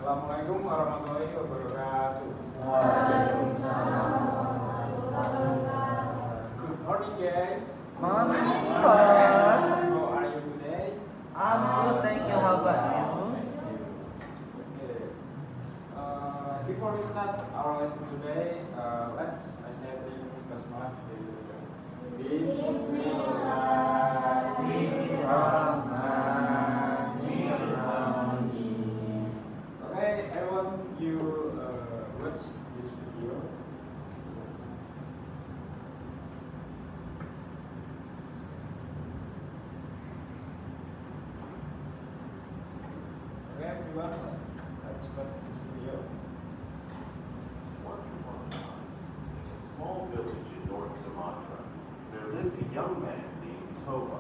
Assalamualaikum warahmatullahi wabarakatuh. Waalaikumsalam warahmatullahi wabarakatuh. Good morning, guys. Morning, sir. How are you today? I'm good, thank you. How about you? Thank you. Okay. Before we start our lesson today, let's say the basmalah together. Bismillahirrahmanirrahim. Okay, I want you watch this video. Okay, everyone, let's watch this video. Once upon a time, in a small village in North Sumatra, there lived a young man named Toba.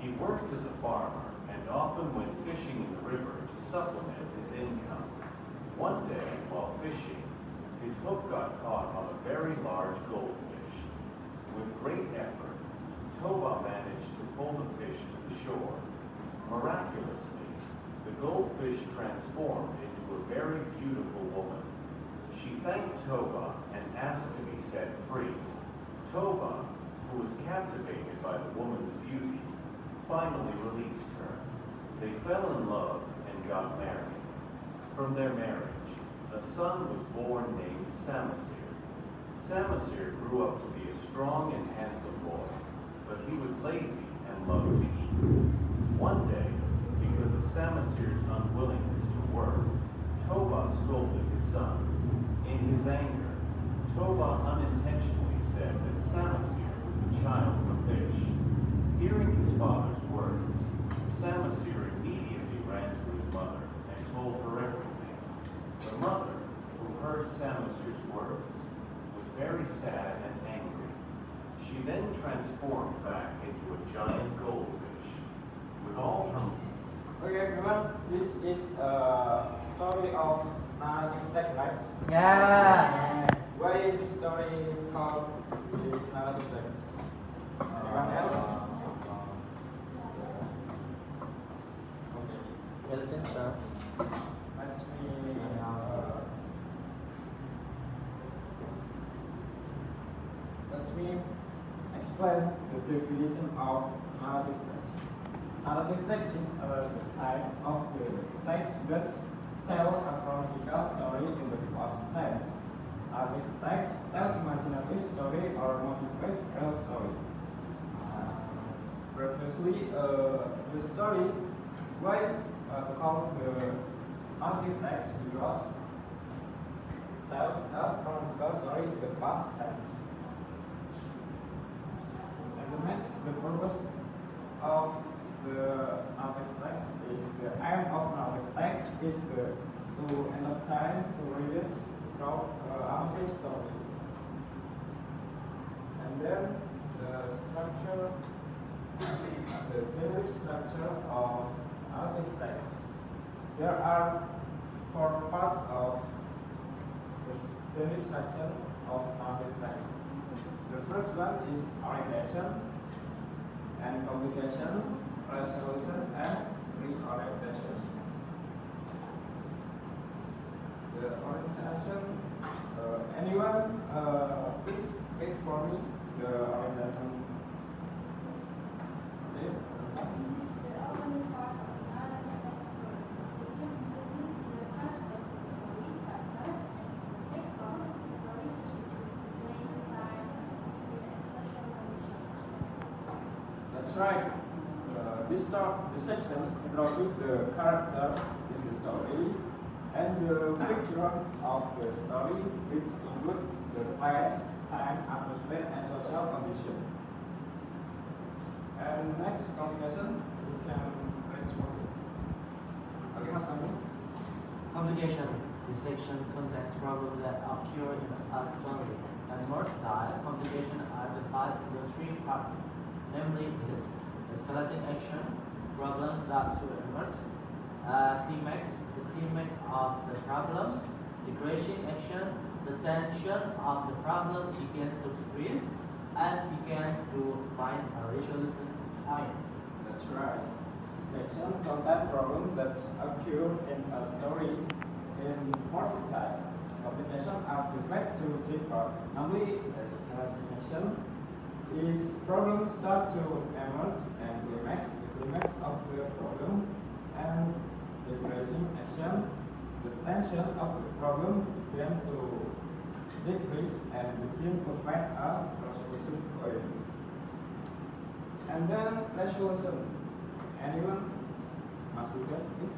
He worked as a farmer and often went fishing in the river to supplement his income. One day, while fishing, his hook got caught on a very large goldfish. With great effort, Toba managed to pull the fish to the shore. Miraculously, the goldfish transformed into a very beautiful woman. She thanked Toba and asked to be set free. Toba, who was captivated by the woman's beauty, finally released her. They fell in love and got married. From their marriage, a son was born named Samasir. Samasir grew up to be a strong and handsome boy, but he was lazy and loved to eat. One day, because of Samasir's unwillingness to work, Toba scolded his son. In his anger, Toba unintentionally said that Samasir was the child of a fish. Hearing his father's words, Samasir immediately ran to his mother and told her everything. The mother, who heard Samasir's words, was very sad and angry. She then transformed back into a giant goldfish. With all her Okay, everyone, this is a story of narrative text, right? Yeah. Why is this story called this narrative text? Anyone else? Okay. Well done, sir. Let me explain the definition of narrative text. Narrative text is a type of the text that tell a chronological story in the past tense. Narrative text tell imaginative story or motivate real story. Previously, the story why called the narrative text because tells a chronological story in the past tense. And the purpose of the narrative text is the aim of narrative text is to entertain to readers through amazing story. And then the structure, the generic structure of narrative text. There are four parts of the generic structure of narrative text. The first one is orientation and complication, resolution, and reorientation. The orientation, anyone please read for me the orientation. Okay. This is the opening part of the narrative text story. The section introduces the characters of the story, factors, and background of the story, which includes the place, time, atmosphere, and social conditions. That's right. This section introduces the character in the story and the background of the story, which include the place, time, atmosphere, and social condition. And next complication, we can read more. Okay, Mas Pandu. Complication. This section contains problems that occur in a story. And more style, complications are divided into three parts. Namely, is escalating action, problems that to emerge, climax, the climax of the problems, decreasing action, the tension of the problem begins to decrease and begins to find a resolution point. That's right. Section contains problems that occur in a story in multi-type. Applications are divided to three parts. Namely, as imagination is problem start to emerge and climax, the climax of the problem, and the pressing action, the tension of the problem began to decrease and begin to find a resolution point. And then resolution. Anyone must do that, please?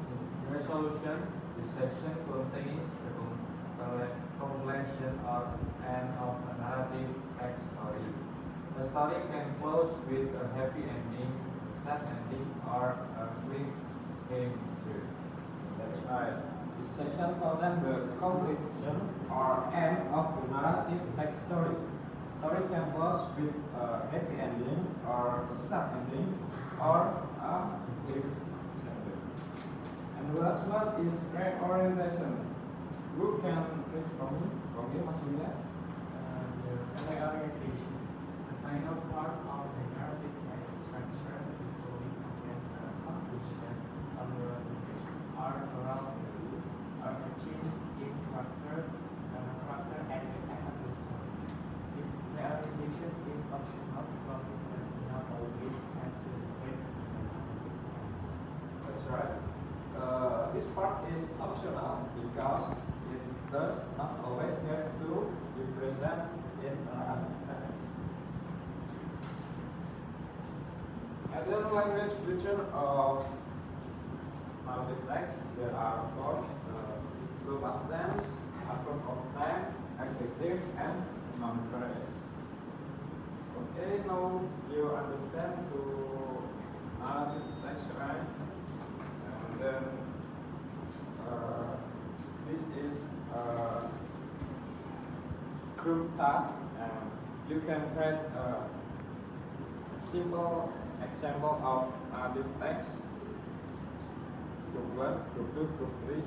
Resolution. This section contains the completion or end of a narrative text story. The story can close with a happy ending, a sad ending, or a cliffhanger. That's right. This section contains the completion or end of the narrative text story. Story can close with a happy ending, or a sad ending, or a cliffhanger. And the last one is reorientation. Who can read from me? From you, Mas Yuda? The reorientation. The final part of the narrative text structure usually contains a conclusion, a moral discussion, or a moral value, or a change in characters, character at the end of the story. This reorientation is optional because it does not always have to replace the narrative text. That's right. This part is optional because it does not always have to be present in narrative text. And then language feature of narrative text, there are of course slow past tense, adverb of time, adjective, and non-phrase. Okay, now you understand to narrative text, right? And then this is group task, and you can create a simple example of narrative text. Group 1, group 2, group 3.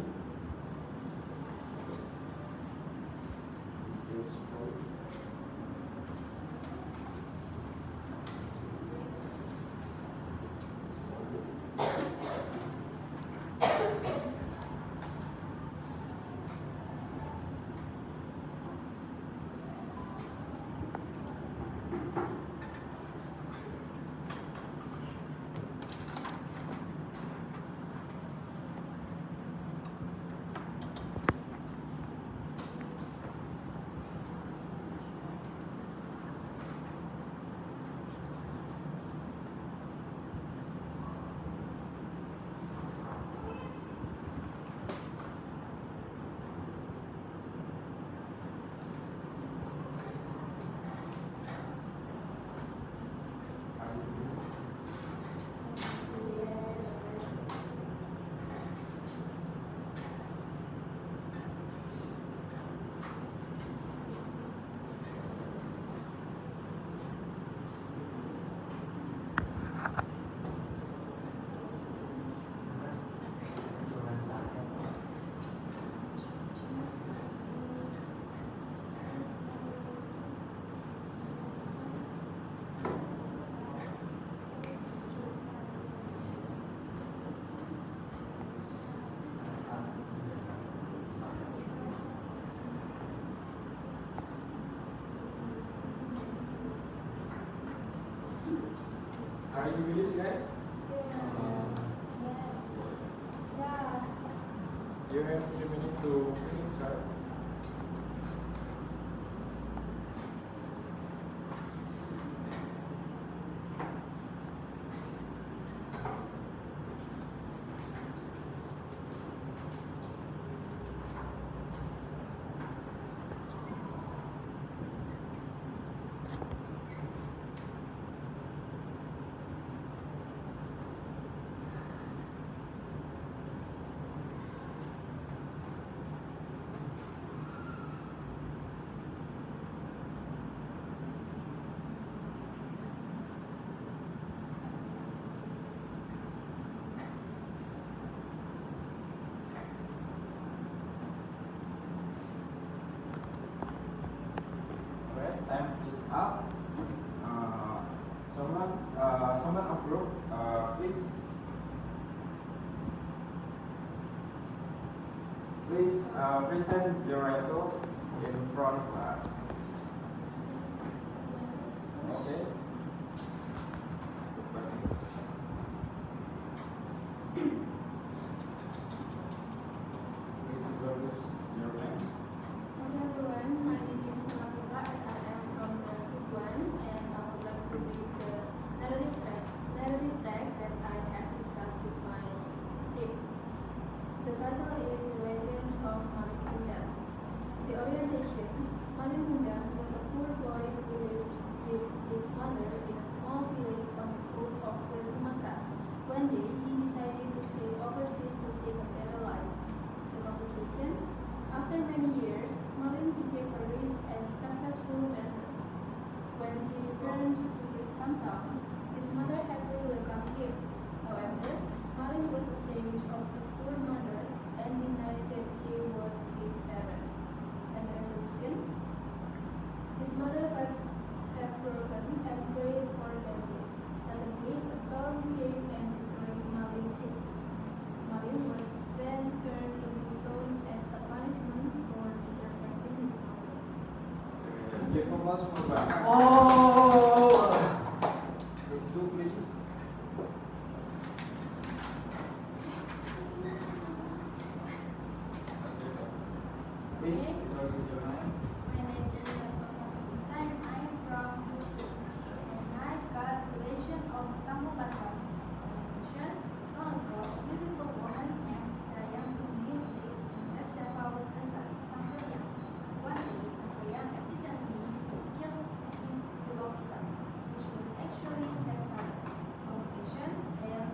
This is for Are you with this, guys? You have 3 minutes to finish, right? Time is up. Someone of group, please Please present your result in front class. Okay. Please introduce your name. Hello everyone, my name is Salam and I am from the Tujuan and I would like to read the narrative text that I have discussed with my team. The title is The Legend of Malik Kundang. The orientation: Malik Kundang was a poor boy who lived with his mother in a small village on the coast of West Sumatra. One day, he decided to sail overseas to seek a better life. The complication: after many years, Malik became a rich and successful merchant. When he returned to his hometown, his mother happily welcomed him. However, Malik was ashamed of his poor mother and denied that she was his parent. And the resolution: his mother had broken and prayed for justice. Suddenly, a storm came and destroyed Malik's ships. Malik was then turned into stone as a punishment for disrespecting his mother. Give applause for Bapak. Oh! Group 2, please. Please introduce your name. My name is Design. I am from Grub, and I got relation of Pembukaan. Long ago, a beautiful woman named lived as Java with her son, Sampurya. One day, Sampurya accidentally killed his beloved dog, which was actually his father. On occasion,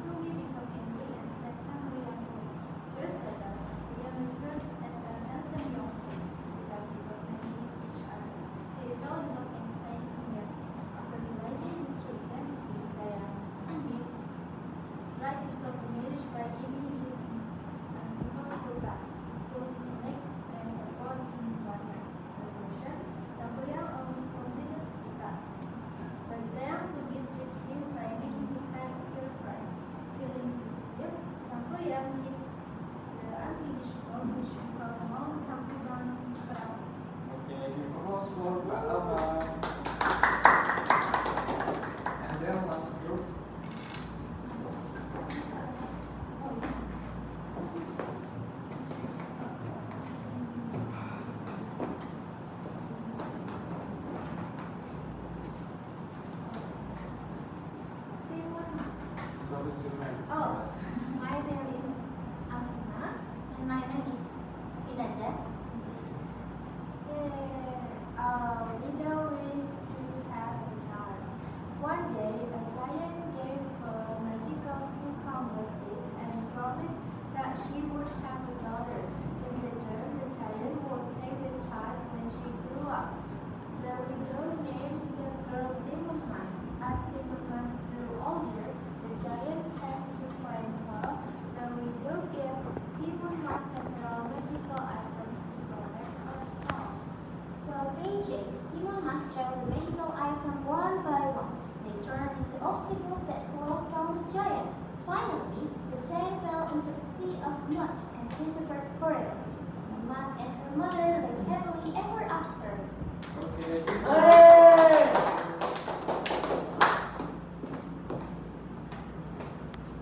Sungi became angry and set Sampurya free. Years later, Sampurya matured as a handsome young man without recognizing each other. They fell in love and played together. After realizing his true identity, Sungi tried to stop the marriage by giving him an impossible task: pulling a leg and a rod in one night. Resolution: Sampurya almost completed the task, but then Sungi tricked him by making his hand appear bright. Feeling deceived, Sampurya hit the unfinished work, which became a long Hampugan Perahu. Okay, give applause for Pak Alman. And then last group. Introduce your name. Oh, my name is Afina and my name is Fidaja. Lida wished to have a child. One day, a giant gave her magical cucumber seeds and promised that she would have a daughter. In return, the giant would take the child when she grew up. The widow named the girl Demon Mask. As Demon Mask grew older, the giant had to find her. The widow gave Demon Mask several magical items to protect herself. While being chased, Demon Mask traveled the magical items one by one. They turned into obstacles that slowed down the giant. Finally, the giant fell into a sea of mud and disappeared forever. Demon Mask and her mother lived happily ever after. Okay. Hey!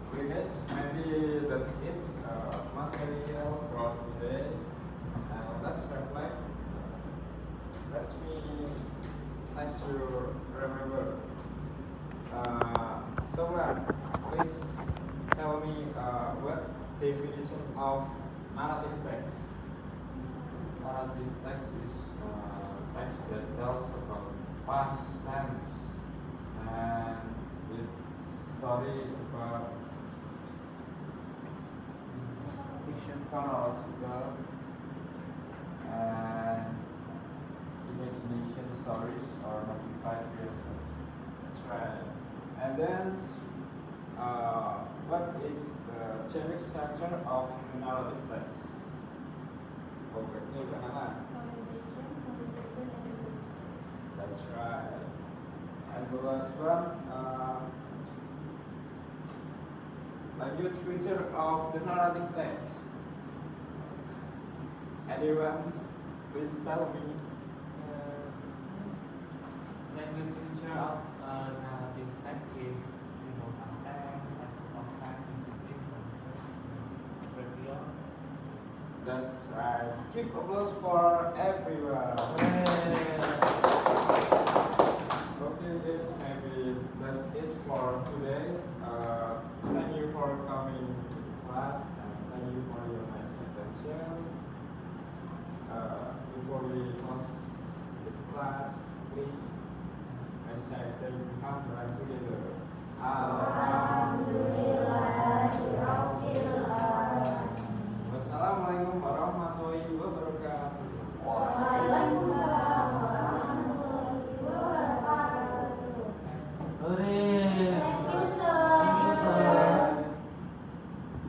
Okay guys, maybe that's it. Material for today. Let's reflect. Let me ask you remember. Someone, please tell me what definition of narrative text. Narrative text is text that tells about past tense and with story about fiction, chronological, and imagination stories or modified real stories. That's right. And then, what is the generic structure of narrative text? Konkretnya kenalan. Orientation, communication, and resolution. That's right. And the last one, lanjut feature of the narrative text. Anyone, please tell me. Language structure of narrative text is simple past tense and often inserted previous. That's right. Give applause for everyone. Okay, guys, maybe that's it for today. Thank you for coming to class and thank you for your nice attention. Before we close the class, please, I say that we come together. Alhamdulillahirabbil